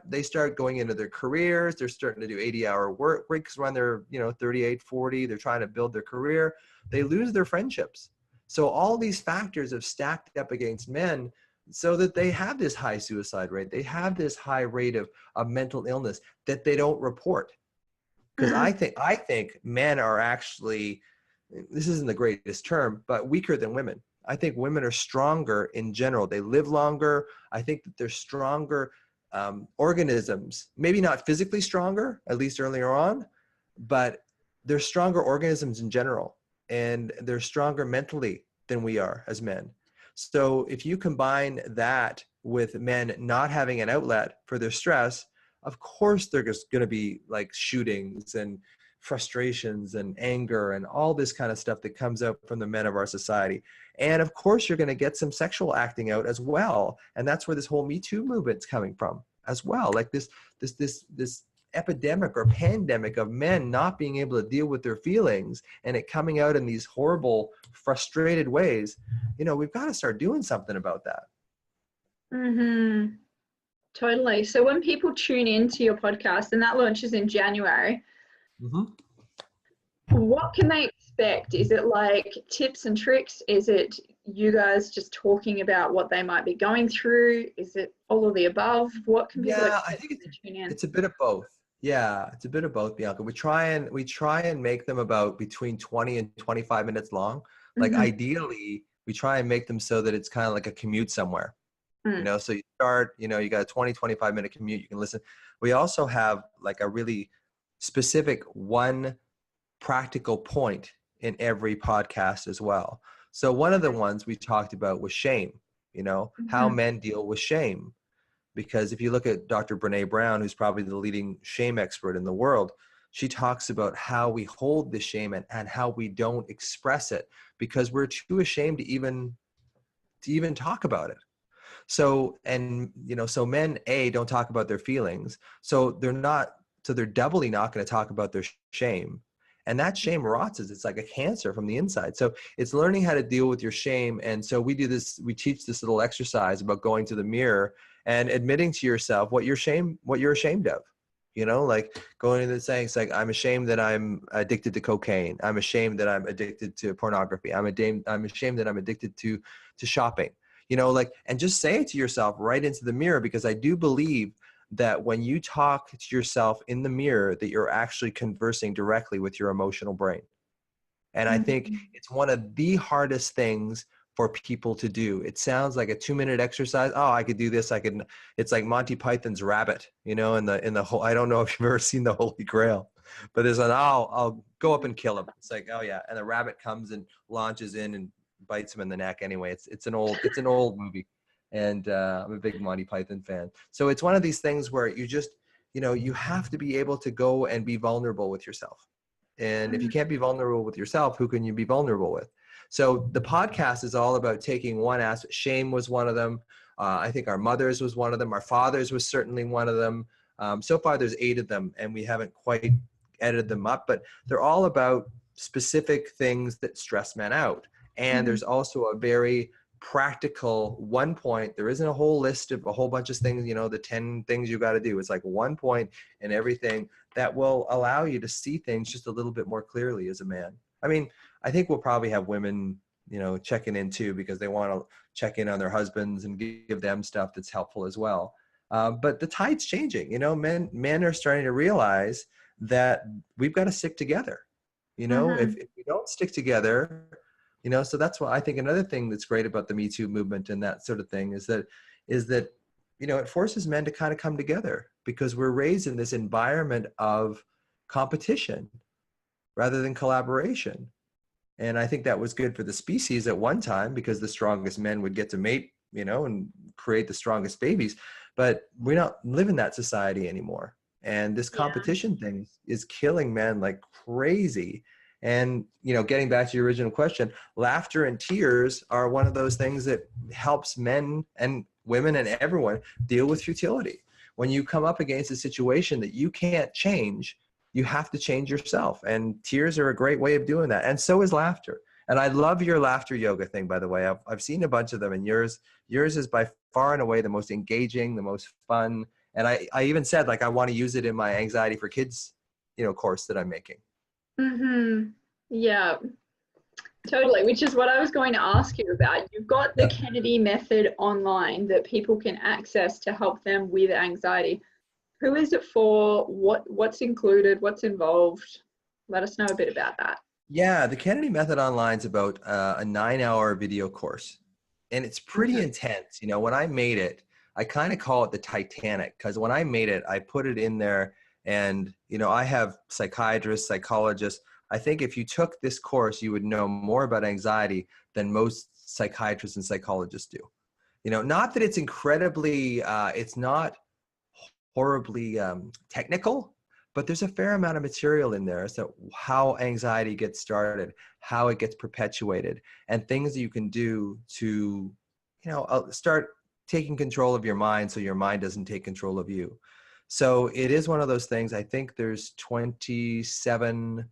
they start going into their careers. They're starting to do 80-hour work weeks when they're, 38, 40. They're trying to build their career. They lose their friendships. So all these factors have stacked up against men so that they have this high suicide rate. They have this high rate of mental illness that they don't report. Because I think men are actually, this isn't the greatest term, but weaker than women. I think women are stronger in general. They live longer. I think that they're stronger organisms, maybe not physically stronger, at least earlier on, but they're stronger organisms in general. And they're stronger mentally than we are as men. So if you combine that with men not having an outlet for their stress, of course there's going to be like shootings and frustrations and anger and all this kind of stuff that comes out from the men of our society. And of course you're going to get some sexual acting out as well. And that's where this whole Me Too movement's coming from as well. Like this epidemic or pandemic of men not being able to deal with their feelings and it coming out in these horrible, frustrated ways. We've got to start doing something about that. Mm-hmm. Totally. So when people tune into your podcast, and that launches in January, what can they expect? Is it like tips and tricks? Is it you guys just talking about what they might be going through? Is it all of the above? What can people expect? I think it's a bit of both. Yeah, it's a bit of both, Bianca. We try and make them about between 20 and 25 minutes long. Like ideally, we try and make them so that it's kind of like a commute somewhere. So you start, you got a 20, 25 minute commute, you can listen. We also have like a really specific one practical point in every podcast as well. So one of the ones we talked about was shame, how men deal with shame. Because if you look at Dr. Brené Brown, who's probably the leading shame expert in the world, she talks about how we hold the shame and how we don't express it because we're too ashamed to even talk about it. So, so men, don't talk about their feelings. So they're doubly not going to talk about their shame. And that shame rots us. It's like a cancer from the inside. So it's learning how to deal with your shame. And so we teach this little exercise about going to the mirror and admitting to yourself what you're ashamed of, like going into saying, it's like, I'm ashamed that I'm addicted to cocaine. I'm ashamed that I'm addicted to pornography. I'm ashamed that I'm addicted to shopping, and just say it to yourself right into the mirror, because I do believe that when you talk to yourself in the mirror, that you're actually conversing directly with your emotional brain. And I think it's one of the hardest things for people to do. It sounds like a 2-minute exercise. Oh, I could do this. It's like Monty Python's rabbit, in the whole, I don't know if you've ever seen the Holy Grail, but there's I'll go up and kill him. It's like, oh yeah. And the rabbit comes and launches in and bites him in the neck. Anyway, it's an old movie. And I'm a big Monty Python fan. So it's one of these things where you just, you have to be able to go and be vulnerable with yourself. And if you can't be vulnerable with yourself, who can you be vulnerable with? So the podcast is all about taking one aspect. Shame was one of them. I think our mothers was one of them. Our fathers was certainly one of them. So far, there's 8 of them, and we haven't quite edited them up, but they're all about specific things that stress men out. And there's also a very practical one point. There isn't a whole list of a whole bunch of things, the 10 things you got to do. It's like one point in everything that will allow you to see things just a little bit more clearly as a man. I mean, I think we'll probably have women, checking in too, because they want to check in on their husbands and give them stuff that's helpful as well. But the tide's changing, men are starting to realize that we've got to stick together. If we don't stick together, so that's why I think another thing that's great about the Me Too movement and that sort of thing is that, it forces men to kind of come together, because we're raised in this environment of competition rather than collaboration. And I think that was good for the species at one time, because the strongest men would get to mate, and create the strongest babies. But we don't live in that society anymore. And this competition thing is killing men like crazy. And, getting back to your original question, laughter and tears are one of those things that helps men and women and everyone deal with futility. When you come up against a situation that you can't change, you have to change yourself. And tears are a great way of doing that. And so is laughter. And I love your laughter yoga thing, by the way. I've seen a bunch of them, and yours is by far and away the most engaging, the most fun, And I even said, like, I want to use it in my Anxiety for Kids, course that I'm making. Mm-hmm. Yeah, totally. Which is what I was going to ask you about. You've got the Yeah. Kennedy method online that people can access to help them with anxiety. Who is it for? What's included? What's involved? Let us know a bit about that. Yeah, the Kennedy Method Online is about a 9-hour video course, and it's pretty intense. When I made it, I kind of call it the Titanic, because when I made it, I put it in there, and I have psychiatrists, psychologists. I think if you took this course, you would know more about anxiety than most psychiatrists and psychologists do. Not that it's incredibly, it's not horribly technical, but there's a fair amount of material in there. So how anxiety gets started, how it gets perpetuated, and things that you can do to, start taking control of your mind so your mind doesn't take control of you. So it is one of those things. I think there's 27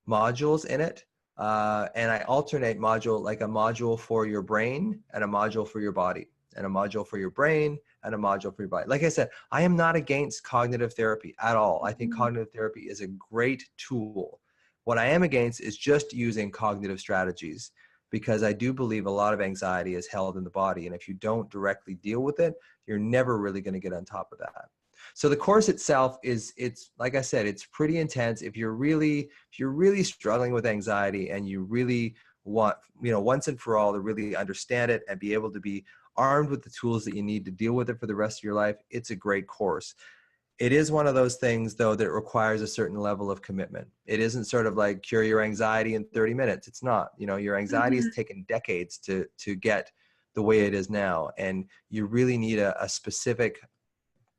modules in it. And I alternate like a module for your brain and a module for your body, and a module for your brain and a module for your body. Like I said, I am not against cognitive therapy at all. I think cognitive therapy is a great tool. What I am against is just using cognitive strategies, because I do believe a lot of anxiety is held in the body. And if you don't directly deal with it, you're never really going to get on top of that. So the course itself it's like I said, it's pretty intense. If you're really struggling with anxiety and you really want, once and for all, to really understand it and be able to be armed with the tools that you need to deal with it for the rest of your life, it's a great course. It is one of those things, though, that requires a certain level of commitment. It isn't sort of like cure your anxiety in 30 minutes. It's not. Your anxiety has taken decades to get the way it is now. And you really need a specific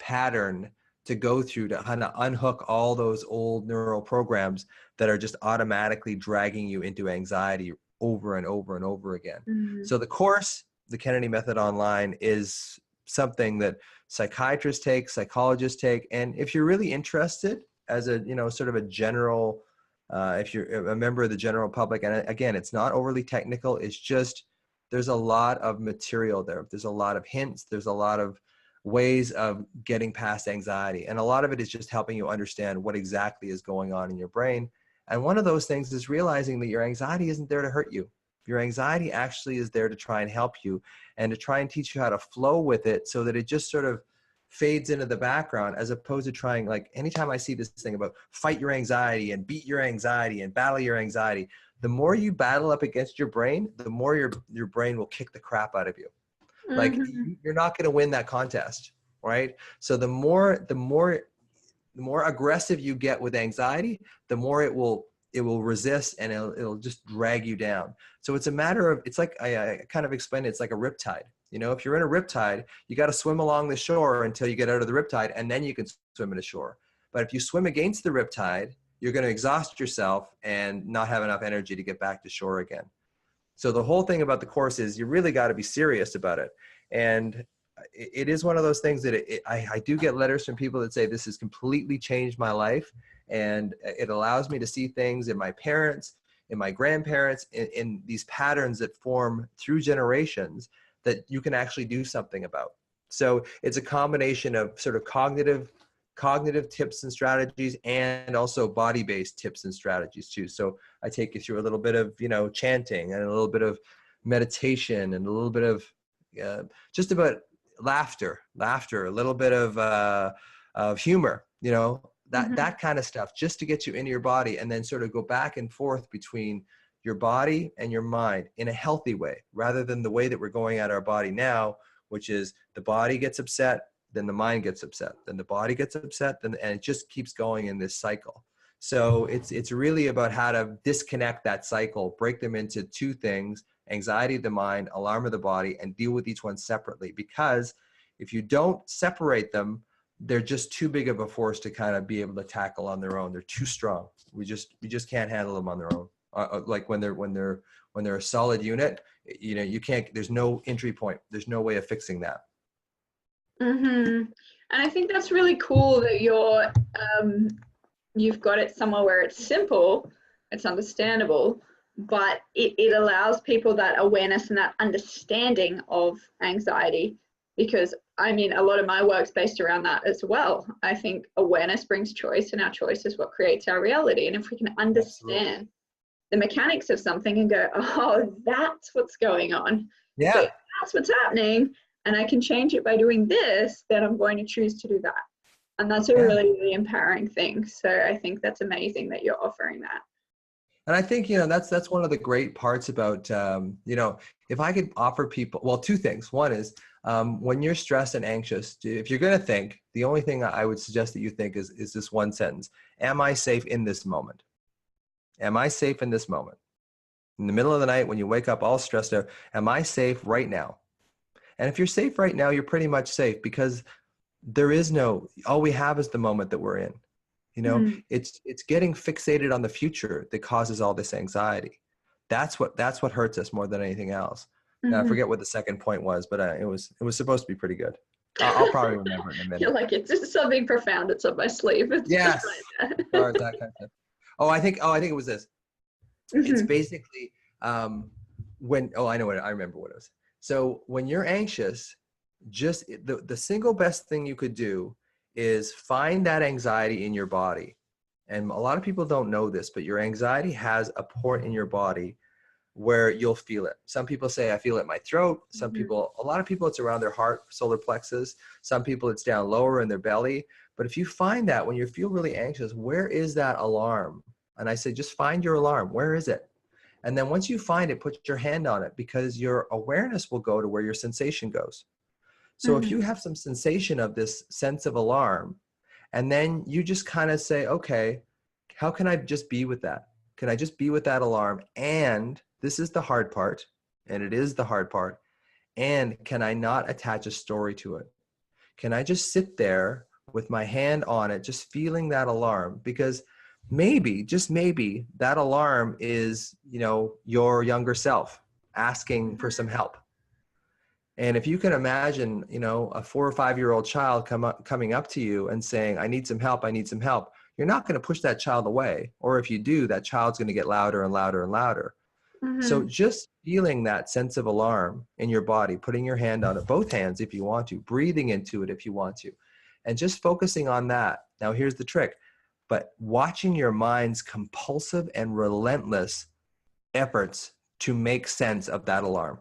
pattern to go through to kind of unhook all those old neural programs that are just automatically dragging you into anxiety over and over and over again. So the course, the Kennedy Method Online, is something that psychiatrists take, psychologists take. And if you're really interested as a, sort of a general, if you're a member of the general public, and again, it's not overly technical, it's just, there's a lot of material there. There's a lot of hints. There's a lot of ways of getting past anxiety. And a lot of it is just helping you understand what exactly is going on in your brain. And one of those things is realizing that your anxiety isn't there to hurt you. Your anxiety actually is there to try and help you, and to try and teach you how to flow with it so that it just sort of fades into the background, as opposed to trying, like, anytime I see this thing about fight your anxiety and beat your anxiety and battle your anxiety, the more you battle up against your brain, the more your brain will kick the crap out of you. Like, you're not going to win that contest, right? So the more aggressive you get with anxiety, the more it will resist, and it'll just drag you down. So it's a matter of, it's like, I kind of explained it, it's like a riptide. If you're in a riptide, you got to swim along the shore until you get out of the riptide, and then you can swim in a shore. But if you swim against the riptide, you're going to exhaust yourself and not have enough energy to get back to shore again. So the whole thing about the course is you really got to be serious about it. And it is one of those things that I do get letters from people that say, this has completely changed my life. And it allows me to see things in my parents, in my grandparents, in these patterns that form through generations that you can actually do something about. So it's a combination of sort of cognitive tips and strategies, and also body-based tips and strategies too. So I take you through a little bit of, chanting, and a little bit of meditation, and a little bit of just about laughter, a little bit of humor, that kind of stuff, just to get you into your body, and then sort of go back and forth between your body and your mind in a healthy way, rather than the way that we're going at our body now, which is the body gets upset, then the mind gets upset, then the body gets upset, and it just keeps going in this cycle. So it's really about how to disconnect that cycle, break them into two things: anxiety of the mind, alarm of the body, and deal with each one separately. Because if you don't separate them, they're just too big of a force to kind of be able to tackle on their own. They're too strong. We just can't handle them on their own. Like when they're a solid unit, you can't. There's no entry point. There's no way of fixing that. And I think that's really cool that you've got it somewhere where it's simple, it's understandable, but it allows people that awareness and that understanding of anxiety because I mean, a lot of my work's based around that as well. I think awareness brings choice, and our choice is what creates our reality. And if we can understand the mechanics of something and go, oh, that's what's going on. Yeah. So that's what's happening, and I can change it by doing this, then I'm going to choose to do that. And that's a really, really empowering thing. So I think that's amazing that you're offering that. And I think, that's one of the great parts about, if I could offer people, well, two things. One is when you're stressed and anxious, if you're going to think, the only thing I would suggest that you think is this one sentence: am I safe in this moment? Am I safe in this moment? In the middle of the night, when you wake up all stressed out, am I safe right now? And if you're safe right now, you're pretty much safe, because all we have is the moment that we're in. It's getting fixated on the future that causes all this anxiety. That's what hurts us more than anything else. Now, I forget what the second point was, but it was supposed to be pretty good. I'll probably remember it in a minute. You're like, it's just something profound. It's up my sleeve. It's yes. Right or that kind of stuff. I think it was this. It's basically I remember what it was. So when you're anxious, just the single best thing you could do is find that anxiety in your body. And a lot of people don't know this, but your anxiety has a port in your body where you'll feel it. Some people say, I feel it in my throat. A lot of people, it's around their heart, solar plexus. Some people, it's down lower in their belly. But if you find that when you feel really anxious, where is that alarm? And I say, just find your alarm. Where is it? And then once you find it, put your hand on it, because your awareness will go to where your sensation goes. So if you have some sensation of this sense of alarm, and then you just kind of say, okay, how can I just be with that? Can I just be with that alarm? And this is the hard part, and it is the hard part. And can I not attach a story to it? Can I just sit there with my hand on it, just feeling that alarm? Because maybe, just maybe, that alarm is, your younger self asking for some help. And if you can imagine, a 4 or 5 year old child coming up to you and saying, I need some help, you're not going to push that child away. Or if you do, that child's going to get louder and louder and louder. So just feeling that sense of alarm in your body, putting your hand on it, both hands if you want to, breathing into it if you want to, and just focusing on that. Now, here's the trick. But watching your mind's compulsive and relentless efforts to make sense of that alarm.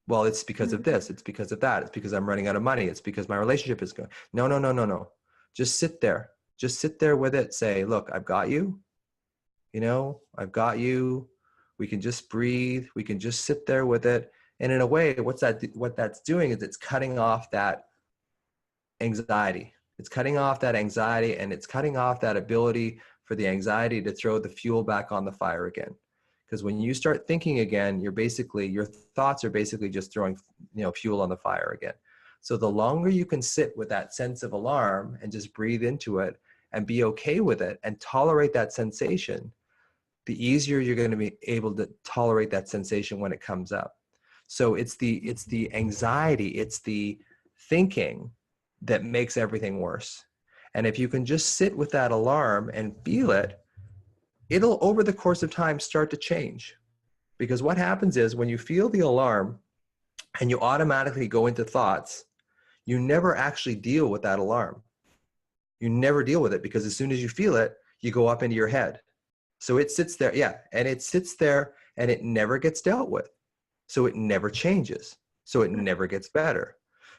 Well, it's because of this. It's because of that. It's because I'm running out of money. It's because my relationship is going. No. Just sit there. Just sit there with it. Say, look, I've got you. I've got you. We can just breathe. We can just sit there with it. And in a way, what that's doing is it's cutting off that anxiety. It's cutting off that anxiety, and it's cutting off that ability for the anxiety to throw the fuel back on the fire again. Because when you start thinking again, your thoughts are basically just throwing, fuel on the fire again. So the longer you can sit with that sense of alarm and just breathe into it and be okay with it and tolerate that sensation, the easier you're going to be able to tolerate that sensation when it comes up. So it's the anxiety, it's the thinking that makes everything worse. And if you can just sit with that alarm and feel it, it'll over the course of time start to change. Because what happens is when you feel the alarm and you automatically go into thoughts, you never actually deal with that alarm. You never deal with it, because as soon as you feel it, you go up into your head. So it sits there, and it sits there and it never gets dealt with. So it never changes. So it never gets better.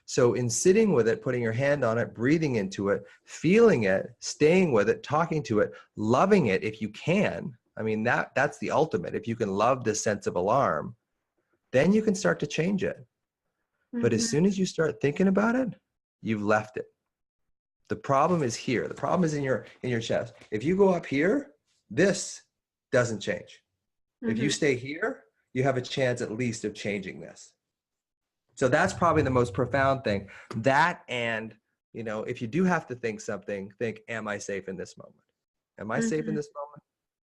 So in sitting with it, putting your hand on it, breathing into it, feeling it, staying with it, talking to it, loving it if you can. I mean, that's the ultimate. If you can love this sense of alarm, then you can start to change it. But as soon as you start thinking about it, you've left it. The problem is here. The problem is in your chest. If you go up here, this doesn't change. If you stay here, you have a chance at least of changing this. So that's probably the most profound thing. That, and, if you do have to think something, think, am I safe in this moment? Am I safe in this moment?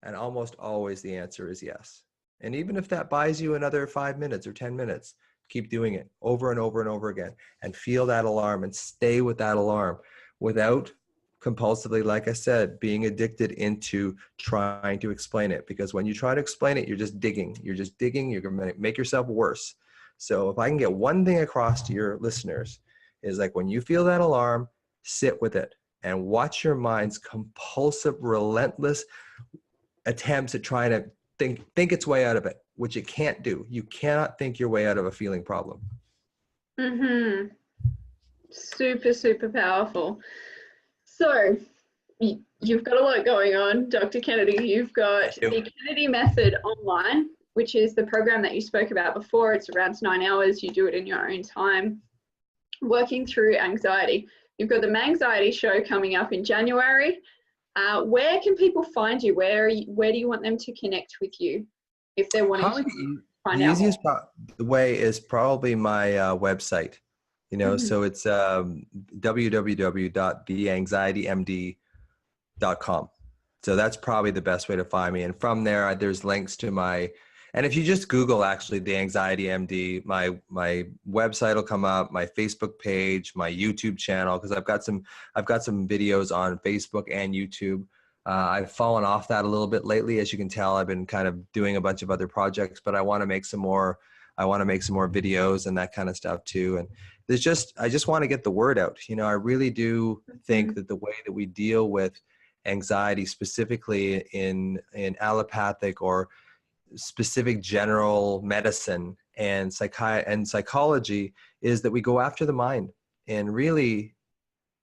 And almost always the answer is yes. And even if that buys you another 5 minutes or 10 minutes, keep doing it over and over and over again, and feel that alarm and stay with that alarm without compulsively, like I said, being addicted into trying to explain it. Because when you try to explain it, you're just digging, you're going to make yourself worse. So if I can get one thing across to your listeners, is like when you feel that alarm, sit with it and watch your mind's compulsive, relentless attempts at trying to think its way out of it, which it can't do. You cannot think your way out of a feeling problem. Mm-hmm. Super, super powerful. So you've got a lot going on, Dr. Kennedy. You've got the Kennedy Method online, which is the program that you spoke about before. It's around 9 hours. You do it in your own time, working through anxiety. You've got the Manxiety show coming up in January. Where can people find you? Where do you want them to connect with you if they're wanting to find out? The easiest way is probably my website. You know, so it's www.theanxietymd.com. So that's probably the best way to find me. And from there, there's links to and if you just Google actually the Anxiety MD, my website will come up, my Facebook page, my YouTube channel, because I've got some videos on Facebook and YouTube. I've fallen off that a little bit lately, as you can tell. I've been kind of doing a bunch of other projects, but I want to make some more videos and that kind of stuff too. And I just want to get the word out. You know, I really do think that the way that we deal with anxiety, specifically in allopathic or specific general medicine and psychology, is that we go after the mind. And really,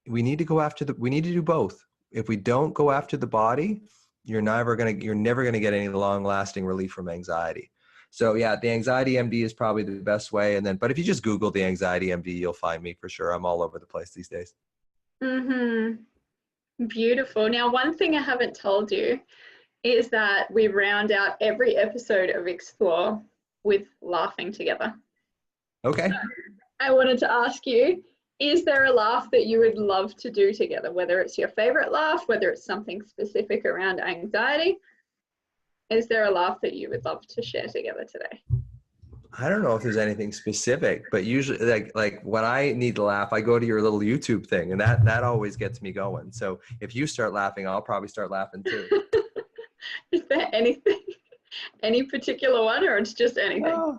we need to do both. If we don't go after the body, you're never going to get any long-lasting relief from anxiety. So yeah, the Anxiety MD is probably the best way. But if you just Google the Anxiety MD, you'll find me for sure. I'm all over the place these days. Beautiful. Now, one thing I haven't told you is that we round out every episode of Explore with laughing together. Okay. So I wanted to ask you, is there a laugh that you would love to do together, whether it's your favorite laugh, whether it's something specific around anxiety? Is there a laugh that you would love to share together today? I don't know if there's anything specific, but usually like when I need to laugh, I go to your little YouTube thing, and that always gets me going. So if you start laughing, I'll probably start laughing too. Is there anything, any particular one, or it's just anything? Oh,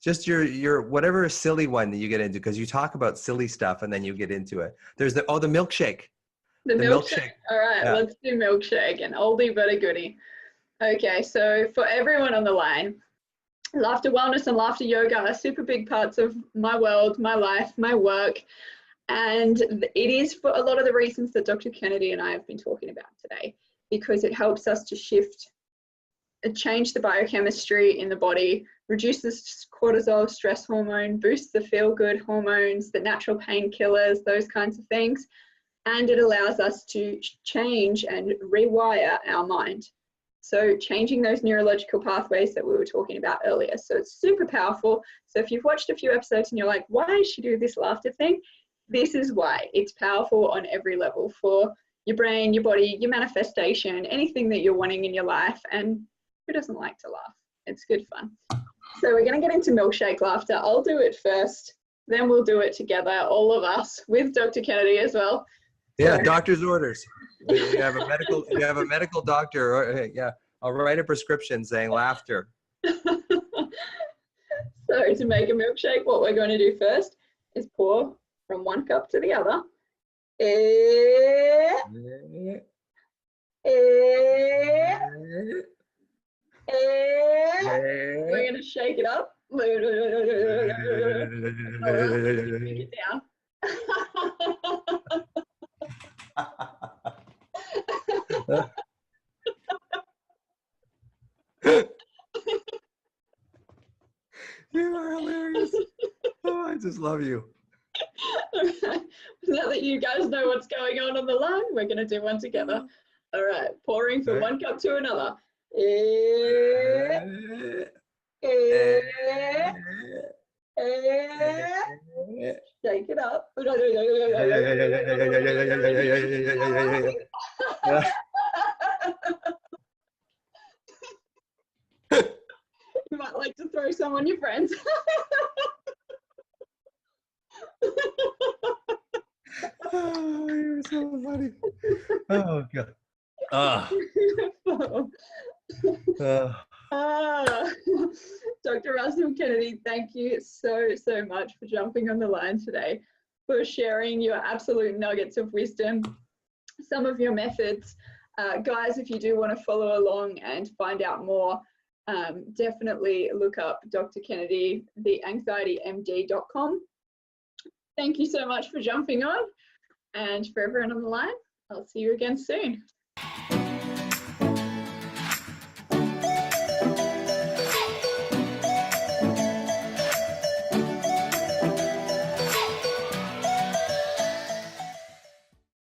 just your whatever silly one that you get into, because you talk about silly stuff and then you get into it. There's the milkshake. The milkshake. All right, yeah. Let's do milkshake, an oldie but a goodie. Okay, so for everyone on the line, laughter wellness and laughter yoga are super big parts of my world, my life, my work. And it is for a lot of the reasons that Dr. Kennedy and I have been talking about today, because it helps us to shift, change the biochemistry in the body, reduce the cortisol, stress hormone, boost the feel-good hormones, the natural painkillers, those kinds of things. And it allows us to change and rewire our mind. So changing those neurological pathways that we were talking about earlier. So it's super powerful. So if you've watched a few episodes and you're like, why does she do this laughter thing? This is why. It's powerful on every level for your brain, your body, your manifestation, anything that you're wanting in your life. And who doesn't like to laugh? It's good fun. So we're going to get into milkshake laughter. I'll do it first, then we'll do it together, all of us, with Dr. Kennedy as well. Yeah, doctor's orders. You have a medical doctor. Or, yeah, I'll write a prescription saying laughter. So to make a milkshake, what we're going to do first is pour from one cup to the other. We're going to shake it up. Shake it down. You are hilarious. Oh, I just love you. Right. Now that you guys know what's going on the line, we're going to do one together. All right, pouring from one cup to another. Shake it up. You might like to throw some on your friends. Oh, you're so funny. Oh, God. Dr. Russell Kennedy, thank you so much for jumping on the line today, for sharing your absolute nuggets of wisdom, some of your methods. Guys, if you do want to follow along and find out more, definitely look up Dr. Kennedy, theanxietymd.com. Thank you so much for jumping on, and for everyone on the line, I'll see you again soon.